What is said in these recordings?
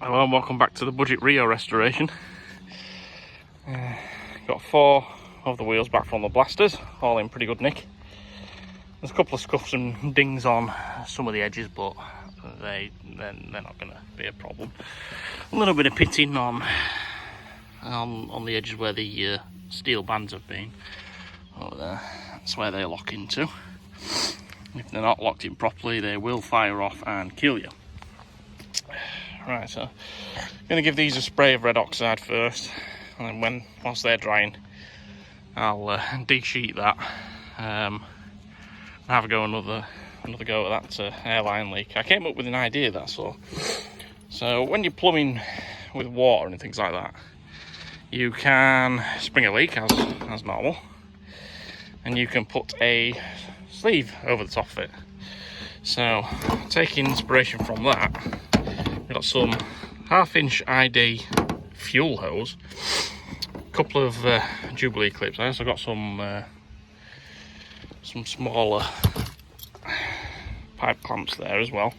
Hello and welcome back to the Budget Rio restoration. Got 4 of the wheels back from the blasters, all in pretty good nick. There's a couple of scuffs and dings on some of the edges, but they're not going to be a problem. A little bit of pitting on the edges where the steel bands have been. Over there, that's where they lock into. If they're not locked in properly, they will fire off and kill you. Right, so I'm going to give these a spray of red oxide first, and then whilst they're drying, I'll de-sheet that and have a go another go at that airline leak. I came up with an idea, that's all. So when you're plumbing with water and things like that, you can spring a leak as normal, and you can put a sleeve over the top of it. So taking inspiration from that, we've got some 1/2-inch ID fuel hose, a couple of Jubilee clips. I also got some smaller pipe clamps there as well.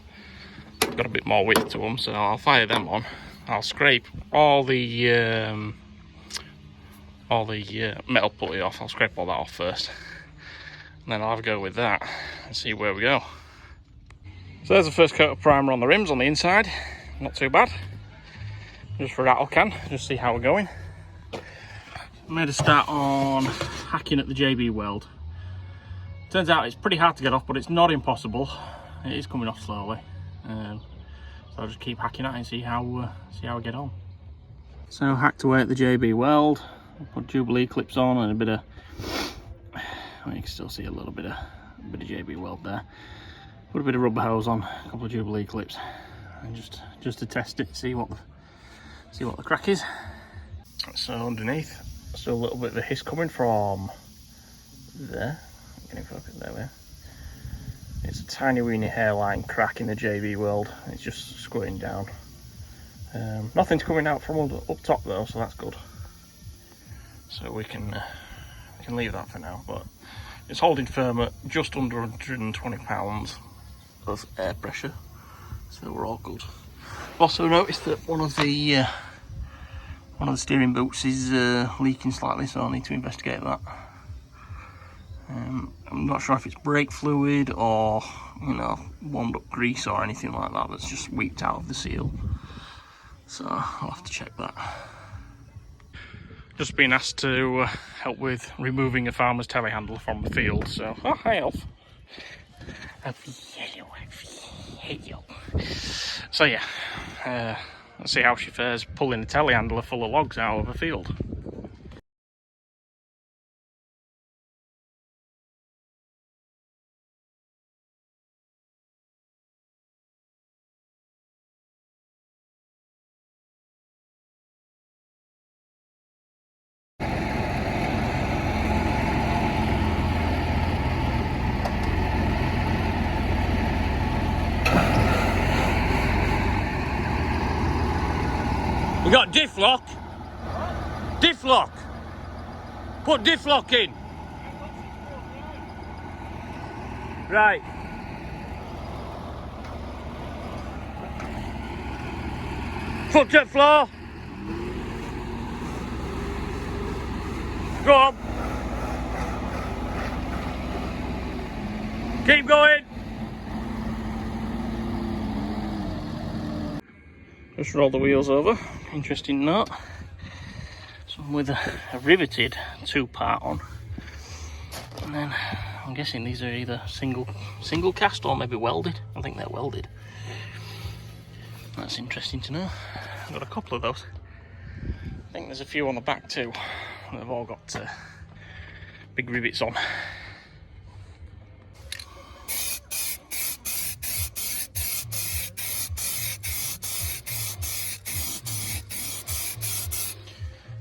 Got a bit more width to them, so I'll fire them on. I'll scrape all the metal pulley off. I'll scrape all that off first, and then I'll have a go with that and see where we go. So there's the first coat of primer on the rims on the inside. Not too bad. Just for a rattle can, just see how we're going. I made a start on hacking at the JB weld. Turns out it's pretty hard to get off, but it's not impossible. It is coming off slowly. So I'll just keep hacking at it and see how I get on. So hacked away at the JB weld. Put Jubilee clips on and a bit of, well, you can still see a bit of JB weld there. Put a bit of rubber hose on, a couple of Jubilee clips, and just to test it, see what the crack is. So underneath, still a little bit of a hiss coming from there. Getting focused, there we are. It's a tiny weeny hairline crack in the JB weld. It's just squirting down. Nothing's coming out from up top though, so that's good. So we can leave that for now, but it's holding firm at just under 120 pounds of air pressure, so we're all good. I've also noticed that one of the steering boots is leaking slightly, so I need to investigate that. I'm not sure if it's brake fluid or, warmed up grease or anything like that that's just weeped out of the seal, so I'll have to check that. Just been asked to help with removing a farmer's telehandler from the field, so hi Elf. So yeah, let's see how she fares pulling a telehandler full of logs out of a field. We got diff lock. Diff lock. Put diff lock in. Right. Foot to the floor. Go on. Keep going. Just roll the wheels over. Interesting note. So with a riveted 2-part on, and then I'm guessing these are either single cast or maybe welded. I think they're welded. That's interesting to know. I've got a couple of those. I think there's a few on the back too. They've all got big rivets on.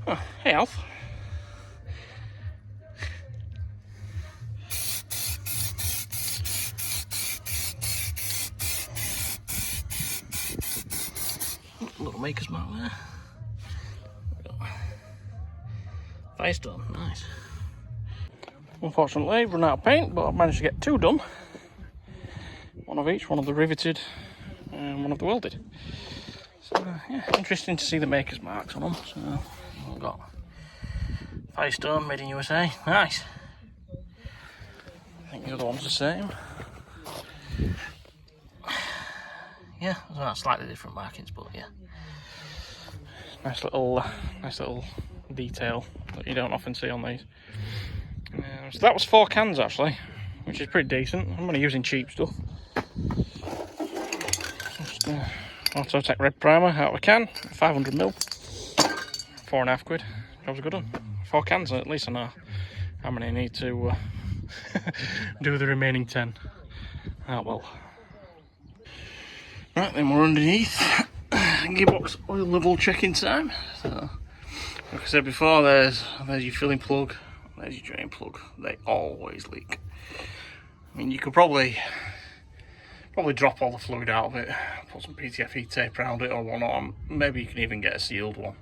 Oh, hey Alf. Little maker's mark there. Firestone, nice. Unfortunately, I've run out of paint, but I've managed to get 2 done. One of each, one of the riveted and one of the welded. So yeah, interesting to see the maker's marks on them. So we've got Firestone, made in USA. Nice. I think the other one's the same. Yeah, well, slightly different markings, but yeah. Nice little detail that you don't often see on these. So that was 4 cans actually, which is pretty decent. I'm only using cheap stuff. Just Autotech red primer out of a can, 500ml, 4.5 quid. That was a good one. 4 cans, at least I know how many I need to do the remaining 10. Oh well. Right, then we're underneath. Gearbox oil level checking time. So, like I said before, there's your filling plug, there's your drain plug. They always leak. I mean, you could probably drop all the fluid out of it, put some PTFE tape around it or whatnot. Maybe you can even get a sealed one.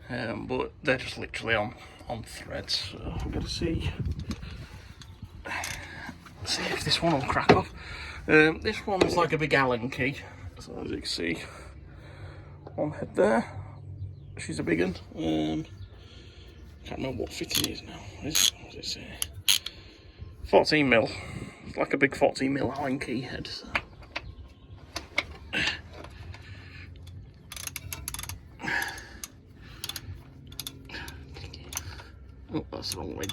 But they're just literally on threads. So I'm gonna see if this one will crack off. This one is like a big Allen key. So as you can see, one head there. She's a big one. Can't remember what fitting it is now. What does it say? 14mm. It's like a big 14mm Allen key head. So. Oh, that's the wrong way.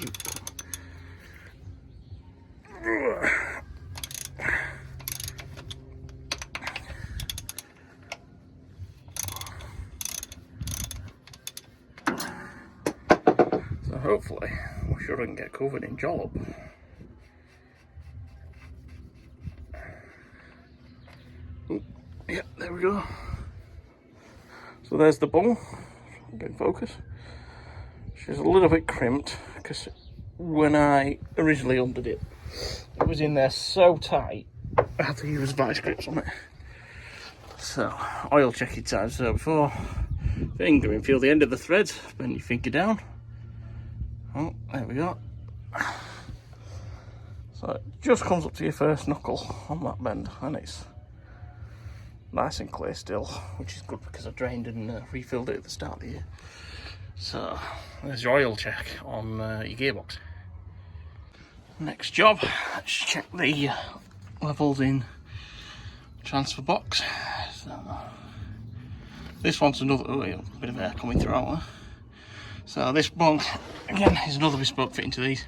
So hopefully we shouldn't get covered in jollop. Oh, yeah, there we go. So there's the bung. Get in focus. She's a little bit crimped because when I originally undid it, it was in there so tight I had to use vice grips on it. So oil checking time. So before fingering, feel the end of the thread, bend your finger down. Oh, there we go. So it just comes up to your first knuckle on that bend, and it's nice and clear still, which is good because I drained and refilled it at the start of the year. So there's your oil check on your gearbox. Next job, let's check the levels in transfer box. So this one's another, oh, yeah, a bit of air coming through out there. So this one again is another bespoke fit into these.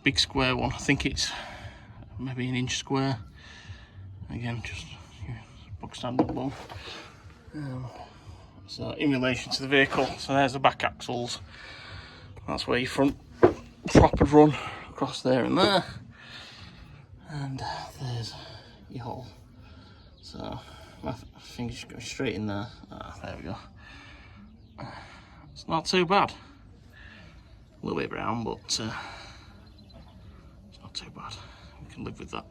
Big square one, I think it's maybe an inch square. Again, just your bog standard one. So in relation to the vehicle, so there's the back axles. That's where your front prop would run across there and there. And there's your hole. So my fingers go straight in there. Ah, there we go. It's not too bad. A little bit brown, but it's not too bad. We can live with that.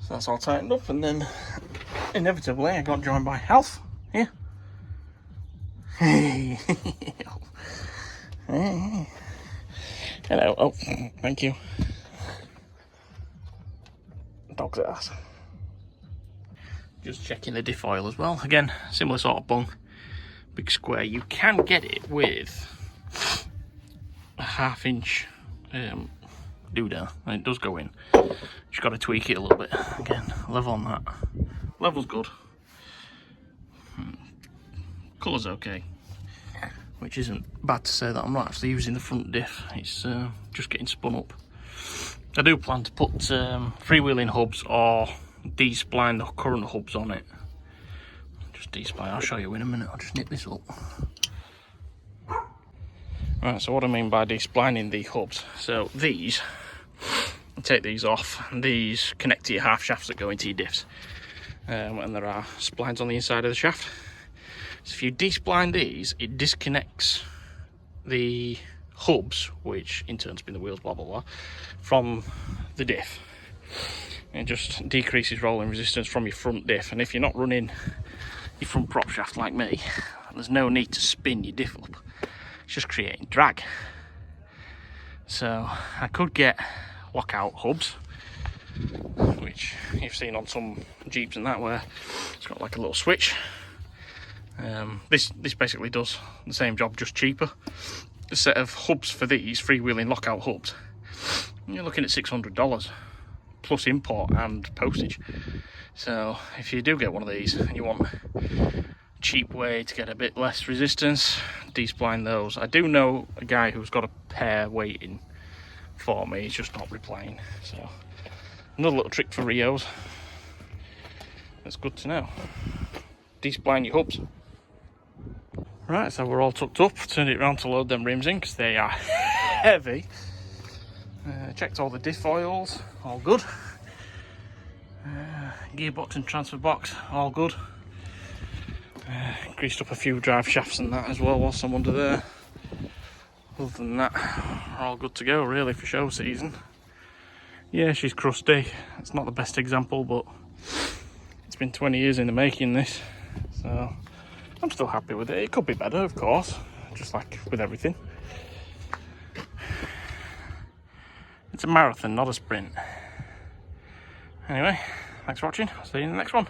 So that's all tightened up, and then inevitably I got joined by Health here. Hey. Hey. Hello. Oh, thank you. Dog's ass. Just checking the diff oil as well. Again, similar sort of bung. Big square. You can get it with a 1/2 inch doodah, and it does go in. Just got to tweak it a little bit. Again, level on that. Level's good. Colour's okay, which isn't bad to say that I'm not actually using the front diff. It's just getting spun up. I do plan to put freewheeling hubs or de-spline the current hubs on it. Just de-spline, I'll show you in a minute. I'll just nip this up. Right, so what I mean by de-splining the hubs, so these, take these off, and these connect to your half shafts that go into your diffs. And there are splines on the inside of the shaft. So if you de-spline these, it disconnects the hubs, which in turn spin the wheels, blah blah blah, from the diff. It just decreases rolling resistance from your front diff, and if you're not running your front prop shaft like me, there's no need to spin your diff up. It's just creating drag. So I could get lockout hubs, which you've seen on some Jeeps and that, where it's got like a little switch This basically does the same job, just cheaper. A set of hubs for these freewheeling lockout hubs, you're looking at $600 plus import and postage. So if you do get one of these and you want a cheap way to get a bit less resistance, de-spline those. I do know a guy who's got a pair waiting for me, he's just not replying. So another little trick for Rios, that's good to know. De-spline your hubs. Right, so we're all tucked up, turned it around to load them rims in because they are heavy. Checked all the diff oils, all good. Gearbox and transfer box, all good. Greased up a few drive shafts and that as well whilst I'm under there. Other than that, we're all good to go really for show season. Yeah, she's crusty. It's not the best example, but it's been 20 years in the making this, so I'm still happy with it. It could be better, of course, just like with everything. It's a marathon, not a sprint. Anyway, thanks for watching. I'll see you in the next one.